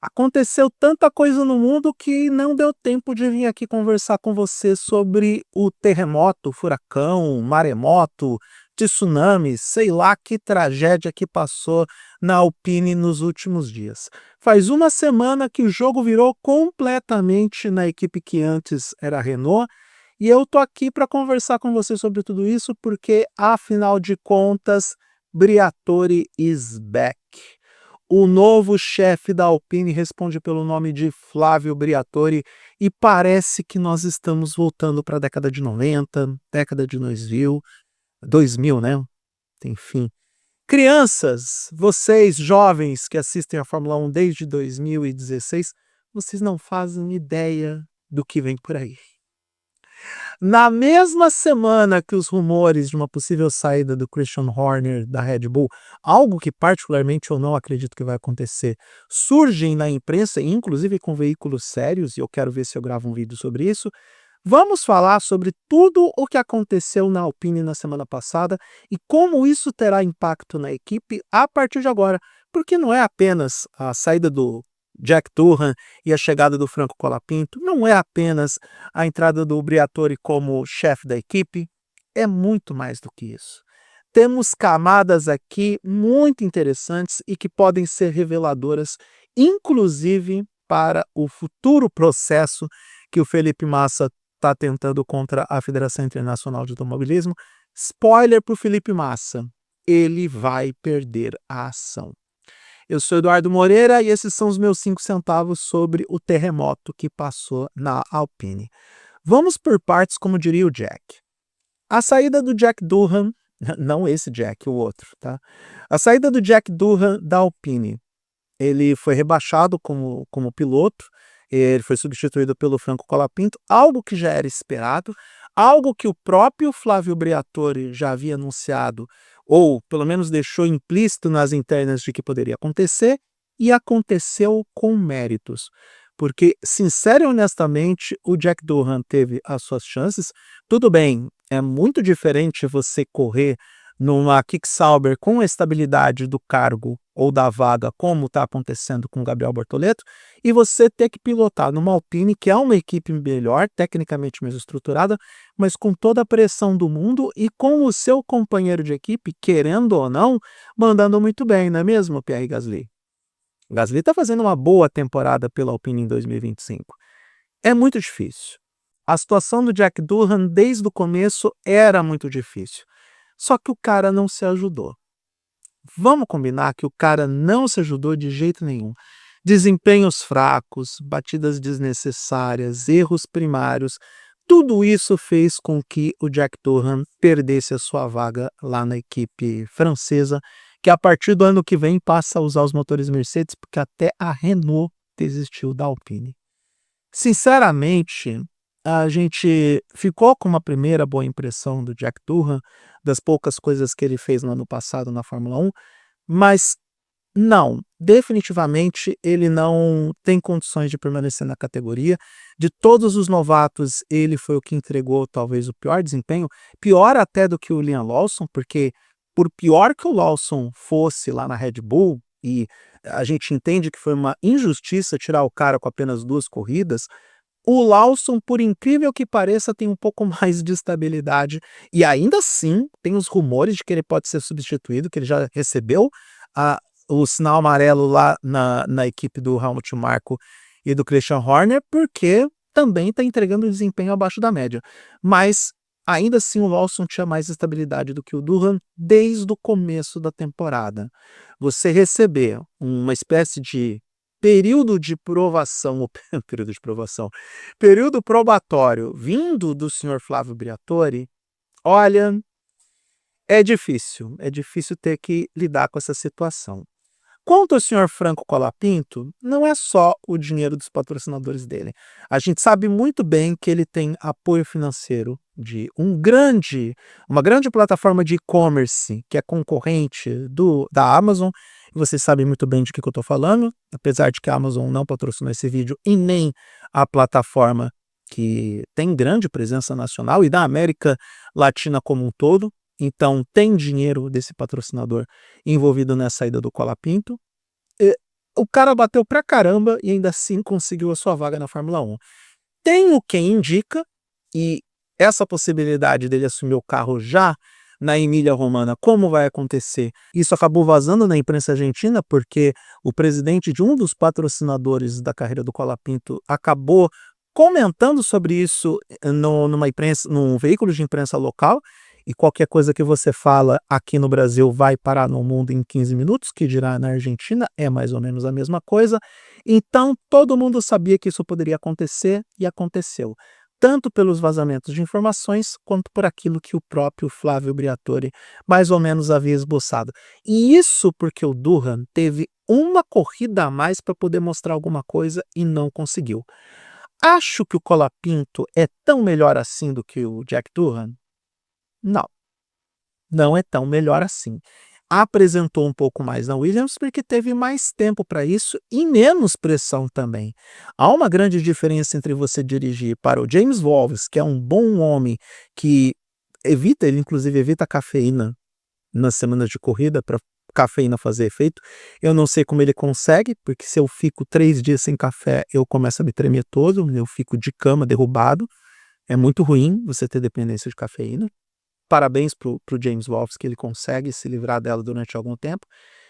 Aconteceu tanta coisa no mundo que não deu tempo de vir aqui conversar com você sobre o terremoto, furacão, maremoto, tsunami, sei lá que tragédia que passou na Alpine nos últimos dias. Faz uma semana que o jogo virou completamente na equipe que antes era a Renault, e eu tô aqui para conversar com você sobre tudo isso porque, afinal de contas, Briatore is back. O novo chefe da Alpine responde pelo nome de Flávio Briatore e parece que nós estamos voltando para a década de 90, década de 2000, né? Enfim. Crianças, vocês jovens que assistem a Fórmula 1 desde 2016, vocês não fazem ideia do que vem por aí. Na mesma semana que os rumores de uma possível saída do Christian Horner da Red Bull, algo que particularmente eu não acredito que vai acontecer, surgem na imprensa, inclusive com veículos sérios, e eu quero ver se eu gravo um vídeo sobre isso, vamos falar sobre tudo o que aconteceu na Alpine na semana passada e como isso terá impacto na equipe a partir de agora, porque não é apenas a saída do Jack Durham e a chegada do Franco Colapinto, não é apenas a entrada do Briatore como chefe da equipe, é muito mais do que isso. Temos camadas aqui muito interessantes e que podem ser reveladoras, inclusive para o futuro processo que o Felipe Massa está tentando contra a Federação Internacional de Automobilismo. Spoiler para o Felipe Massa, ele vai perder a ação. Eu sou Eduardo Moreira e esses são os meus 5 centavos sobre o terremoto que passou na Alpine. Vamos por partes, como diria o Jack. A saída do Jack Durham, não esse Jack, o outro, tá? A saída do Jack Durham da Alpine, ele foi rebaixado como piloto, ele foi substituído pelo Franco Colapinto, algo que já era esperado, algo que o próprio Flávio Briatore já havia anunciado, ou pelo menos deixou implícito nas internas de que poderia acontecer, e aconteceu com méritos. Porque, sincero e honestamente, o Jack Durham teve as suas chances. Tudo bem, é muito diferente você correr numa Kick-Sauber com a estabilidade do cargo ou da vaga, como está acontecendo com o Gabriel Bortoleto, e você ter que pilotar numa Alpine, que é uma equipe melhor, tecnicamente mais estruturada, mas com toda a pressão do mundo e com o seu companheiro de equipe, querendo ou não, mandando muito bem, não é mesmo, Pierre Gasly? Gasly está fazendo uma boa temporada pela Alpine em 2025. É muito difícil. A situação do Jack Durham desde o começo era muito difícil. Só que o cara não se ajudou. Vamos combinar que o cara não se ajudou de jeito nenhum. Desempenhos fracos, batidas desnecessárias, erros primários, tudo isso fez com que o Jack Durham perdesse a sua vaga lá na equipe francesa, que a partir do ano que vem passa a usar os motores Mercedes, porque até a Renault desistiu da Alpine. Sinceramente, a gente ficou com uma primeira boa impressão do Jack Durham, das poucas coisas que ele fez no ano passado na Fórmula 1, mas não, definitivamente ele não tem condições de permanecer na categoria. De todos os novatos, ele foi o que entregou talvez o pior desempenho, pior até do que o Liam Lawson, porque por pior que o Lawson fosse lá na Red Bull, e a gente entende que foi uma injustiça tirar o cara com apenas 2 corridas, o Lawson, por incrível que pareça, tem um pouco mais de estabilidade e ainda assim tem os rumores de que ele pode ser substituído, que ele já recebeu o sinal amarelo lá na equipe do Helmut Marko e do Christian Horner, porque também está entregando desempenho abaixo da média. Mas ainda assim o Lawson tinha mais estabilidade do que o Durham desde o começo da temporada. Você receber uma espécie de período de provação, período probatório vindo do senhor Flávio Briatore, olha, é difícil ter que lidar com essa situação. Quanto ao senhor Franco Colapinto, não é só o dinheiro dos patrocinadores dele. A gente sabe muito bem que ele tem apoio financeiro de uma grande plataforma de e-commerce que é concorrente da Amazon. Vocês sabem muito bem de que eu estou falando, apesar de que a Amazon não patrocinou esse vídeo e nem a plataforma que tem grande presença nacional e da América Latina como um todo. Então tem dinheiro desse patrocinador envolvido na saída do Colapinto. O cara bateu pra caramba e ainda assim conseguiu a sua vaga na Fórmula 1. Tenho quem indica, e essa possibilidade dele assumir o carro já na Emília-Romagna, como vai acontecer? Isso acabou vazando na imprensa argentina, porque o presidente de um dos patrocinadores da carreira do Colapinto acabou comentando sobre isso numa imprensa, num veículo de imprensa local, e qualquer coisa que você fala aqui no Brasil vai parar no mundo em 15 minutos, que dirá na Argentina, é mais ou menos a mesma coisa. Então, todo mundo sabia que isso poderia acontecer e aconteceu, tanto pelos vazamentos de informações, quanto por aquilo que o próprio Flávio Briatore mais ou menos havia esboçado. E isso porque o Durham teve uma corrida a mais para poder mostrar alguma coisa e não conseguiu. Acho que o Colapinto é tão melhor assim do que o Jack Durham? Não, não é tão melhor assim. Apresentou um pouco mais na Williams porque teve mais tempo para isso e menos pressão também. Há uma grande diferença entre você dirigir para o James Wolves, que é um bom homem que evita, ele inclusive evita a cafeína nas semanas de corrida para cafeína fazer efeito. Eu não sei como ele consegue, porque se eu fico 3 dias sem café, eu começo a me tremer todo, eu fico de cama, derrubado. É muito ruim você ter dependência de cafeína. Parabéns pro James Wolves, que ele consegue se livrar dela durante algum tempo.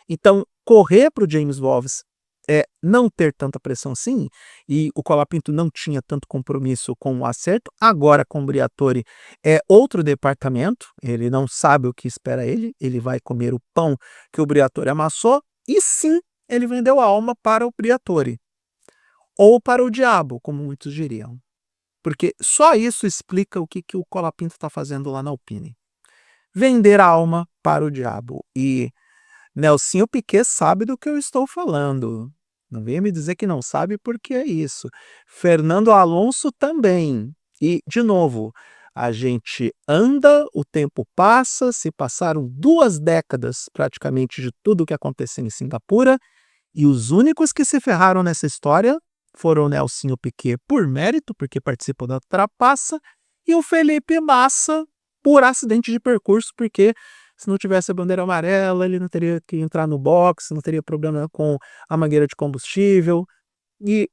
Então, correr para o James Wolves é não ter tanta pressão assim, e o Colapinto não tinha tanto compromisso com o acerto. Agora, com o Briatore, é outro departamento, ele não sabe o que espera ele vai comer o pão que o Briatore amassou, e sim, ele vendeu a alma para o Briatore, ou para o diabo, como muitos diriam. Porque só isso explica o que o Colapinto está fazendo lá na Alpine. Vender a alma para o diabo. E Nelsinho Piquet sabe do que eu estou falando. Não venha me dizer que não sabe, porque é isso. Fernando Alonso também. E, de novo, a gente anda, o tempo passa, se passaram 2 décadas praticamente de tudo o que aconteceu em Singapura, e os únicos que se ferraram nessa história foram o Nelsinho Piquet por mérito, porque participou da trapaça, e o Felipe Massa por acidente de percurso, porque se não tivesse a bandeira amarela, ele não teria que entrar no box, não teria problema com a mangueira de combustível. E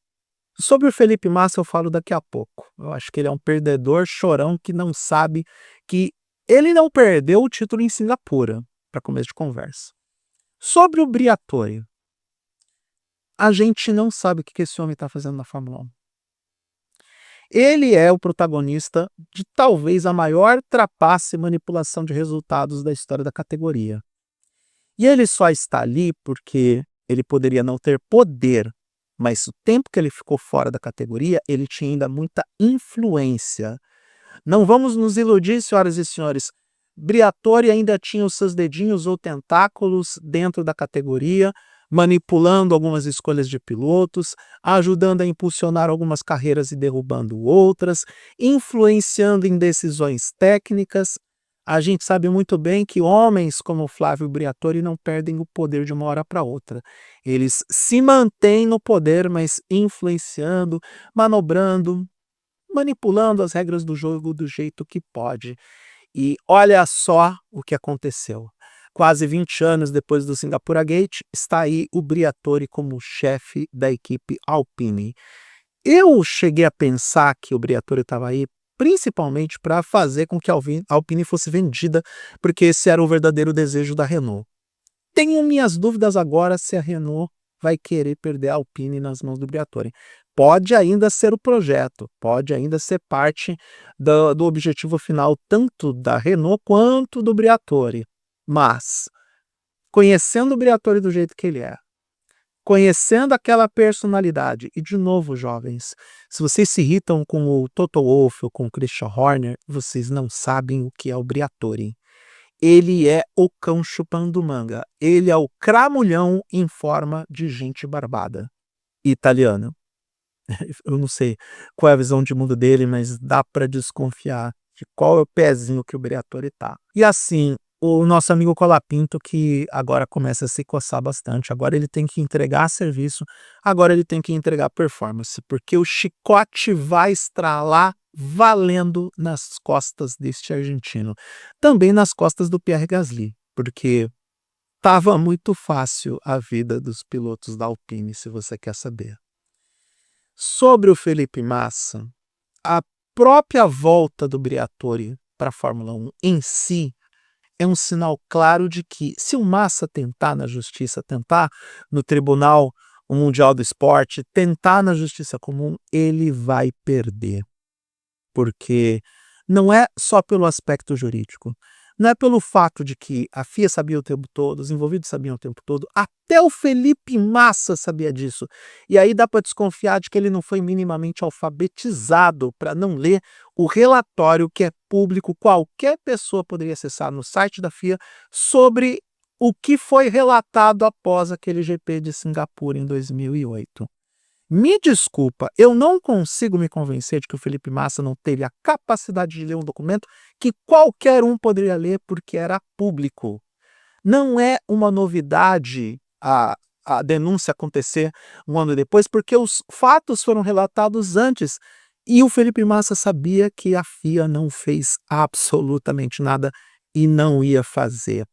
sobre o Felipe Massa eu falo daqui a pouco. Eu acho que ele é um perdedor chorão que não sabe que ele não perdeu o título em Singapura, para começo de conversa. Sobre o Briatore, a gente não sabe o que esse homem está fazendo na Fórmula 1. Ele é o protagonista de talvez a maior trapaça e manipulação de resultados da história da categoria. E ele só está ali porque ele poderia não ter poder, mas o tempo que ele ficou fora da categoria, ele tinha ainda muita influência. Não vamos nos iludir, senhoras e senhores. Briatore ainda tinha os seus dedinhos ou tentáculos dentro da categoria, manipulando algumas escolhas de pilotos, ajudando a impulsionar algumas carreiras e derrubando outras, influenciando em decisões técnicas. A gente sabe muito bem que homens como Flávio Briatore não perdem o poder de uma hora para outra. Eles se mantêm no poder, mas influenciando, manobrando, manipulando as regras do jogo do jeito que pode. E olha só o que aconteceu. Quase 20 anos depois do Singapura Gate, está aí o Briatore como chefe da equipe Alpine. Eu cheguei a pensar que o Briatore estava aí principalmente para fazer com que a Alpine fosse vendida, porque esse era o verdadeiro desejo da Renault. Tenho minhas dúvidas agora se a Renault vai querer perder a Alpine nas mãos do Briatore. Pode ainda ser o projeto, pode ainda ser parte do objetivo final tanto da Renault quanto do Briatore. Mas, conhecendo o Briatore do jeito que ele é, conhecendo aquela personalidade, e de novo, jovens, se vocês se irritam com o Toto Wolff ou com o Christian Horner, vocês não sabem o que é o Briatore. Ele é o cão chupando manga. Ele é o cramulhão em forma de gente barbada. Italiano. Eu não sei qual é a visão de mundo dele, mas dá para desconfiar de qual é o pezinho que o Briatore tá. E assim, o nosso amigo Colapinto, que agora começa a se coçar bastante, agora ele tem que entregar serviço, agora ele tem que entregar performance, porque o chicote vai estralar valendo nas costas deste argentino. Também nas costas do Pierre Gasly, porque Tava muito fácil a vida dos pilotos da Alpine, se você quer saber. Sobre o Felipe Massa, a própria volta do Briatore para a Fórmula 1 em si é um sinal claro de que, se o Massa tentar na justiça, tentar no Tribunal Mundial do Esporte, tentar na justiça comum, ele vai perder. Porque não é só pelo aspecto jurídico, não é pelo fato de que a FIA sabia o tempo todo, os envolvidos sabiam o tempo todo, até o Felipe Massa sabia disso. E aí dá para desconfiar de que ele não foi minimamente alfabetizado para não ler o relatório que é público, qualquer pessoa poderia acessar no site da FIA sobre o que foi relatado após aquele GP de Singapura em 2008. Me desculpa, eu não consigo me convencer de que o Felipe Massa não teve a capacidade de ler um documento que qualquer um poderia ler porque era público. Não é uma novidade a denúncia acontecer um ano depois, porque os fatos foram relatados antes e o Felipe Massa sabia que a FIA não fez absolutamente nada e não ia fazer.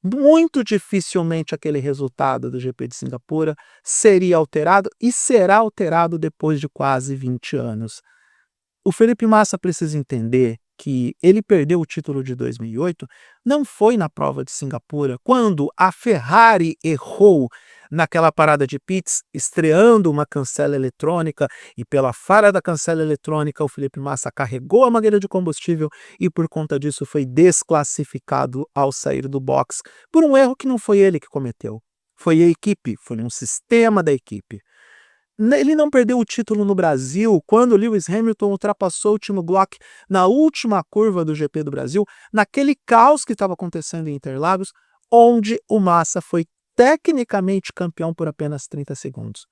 Muito dificilmente aquele resultado do GP de Singapura seria alterado e será alterado depois de quase 20 anos. O Felipe Massa precisa entender que ele perdeu o título de 2008 não foi na prova de Singapura, quando a Ferrari errou naquela parada de pits, estreando uma cancela eletrônica, e pela falha da cancela eletrônica o Felipe Massa carregou a mangueira de combustível e por conta disso foi desclassificado ao sair do box, por um erro que não foi ele que cometeu, foi a equipe, foi um sistema da equipe. Ele não perdeu o título no Brasil quando Lewis Hamilton ultrapassou o Timo Glock na última curva do GP do Brasil, naquele caos que estava acontecendo em Interlagos, onde o Massa foi tecnicamente campeão por apenas 30 segundos.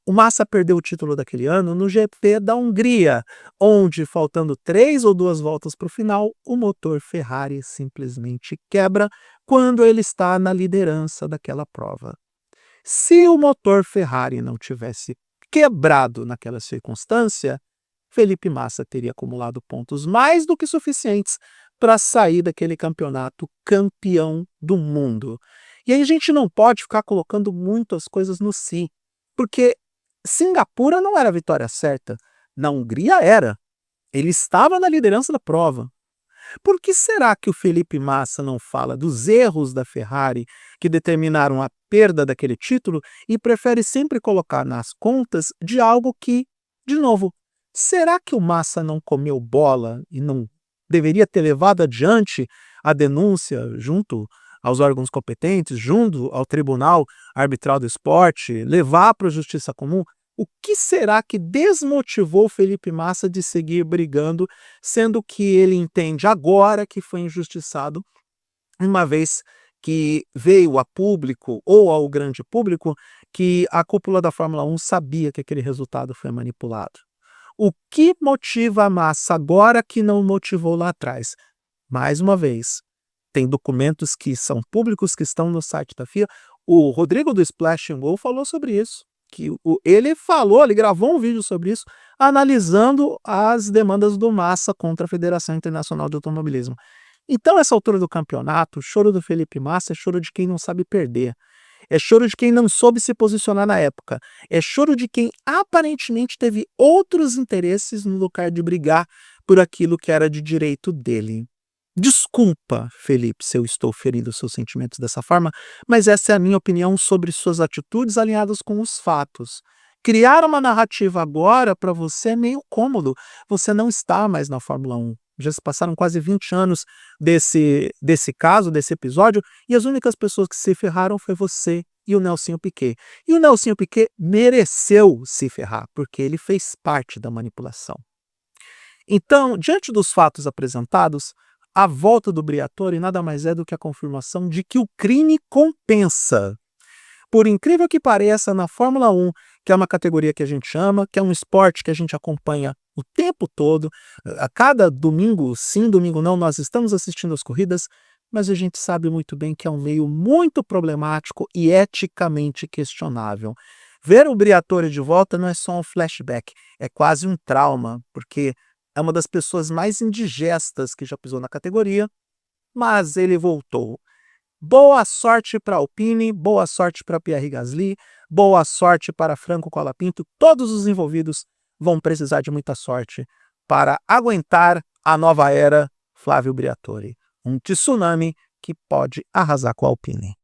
O Massa perdeu o título daquele ano no GP da Hungria, onde, faltando 3 ou 2 voltas para o final, o motor Ferrari simplesmente quebra quando ele está na liderança daquela prova. Se o motor Ferrari não tivesse quebrado naquela circunstância, Felipe Massa teria acumulado pontos mais do que suficientes para sair daquele campeonato campeão do mundo. E aí a gente não pode ficar colocando muitas coisas no si, porque Singapura não era a vitória certa, na Hungria era. Ele estava na liderança da prova. Por que será que o Felipe Massa não fala dos erros da Ferrari que determinaram a perda daquele título e prefere sempre colocar nas contas de algo que, de novo, será que o Massa não comeu bola e não deveria ter levado adiante a denúncia junto aos órgãos competentes, junto ao Tribunal Arbitral do Esporte, levar para a Justiça Comum? O que será que desmotivou Felipe Massa de seguir brigando, sendo que ele entende agora que foi injustiçado, uma vez que veio a público ou ao grande público que a cúpula da Fórmula 1 sabia que aquele resultado foi manipulado? O que motiva a Massa agora que não motivou lá atrás? Mais uma vez, tem documentos que são públicos, que estão no site da FIA. O Rodrigo do Splash and Go falou sobre isso. Ele gravou um vídeo sobre isso, analisando as demandas do Massa contra a Federação Internacional de Automobilismo. Então, essa altura do campeonato, o choro do Felipe Massa é choro de quem não sabe perder. É choro de quem não soube se posicionar na época. É choro de quem aparentemente teve outros interesses no lugar de brigar por aquilo que era de direito dele. Desculpa, Felipe, se eu estou ferindo seus sentimentos dessa forma, mas essa é a minha opinião sobre suas atitudes alinhadas com os fatos. Criar uma narrativa agora para você é meio cômodo. Você não está mais na Fórmula 1. Já se passaram quase 20 anos desse caso, desse episódio, e as únicas pessoas que se ferraram foi você e o Nelsinho Piquet. E o Nelsinho Piquet mereceu se ferrar, porque ele fez parte da manipulação. Então, diante dos fatos apresentados, a volta do Briatore nada mais é do que a confirmação de que o crime compensa. Por incrível que pareça, na Fórmula 1, que é uma categoria que a gente ama, que é um esporte que a gente acompanha o tempo todo, a cada domingo sim, domingo não, nós estamos assistindo as corridas, mas a gente sabe muito bem que é um meio muito problemático e eticamente questionável. Ver o Briatore de volta não é só um flashback, é quase um trauma, porque é uma das pessoas mais indigestas que já pisou na categoria, mas ele voltou. Boa sorte para Alpine, boa sorte para Pierre Gasly, boa sorte para Franco Colapinto. Todos os envolvidos vão precisar de muita sorte para aguentar a nova era Flávio Briatore. Um tsunami que pode arrasar com a Alpine.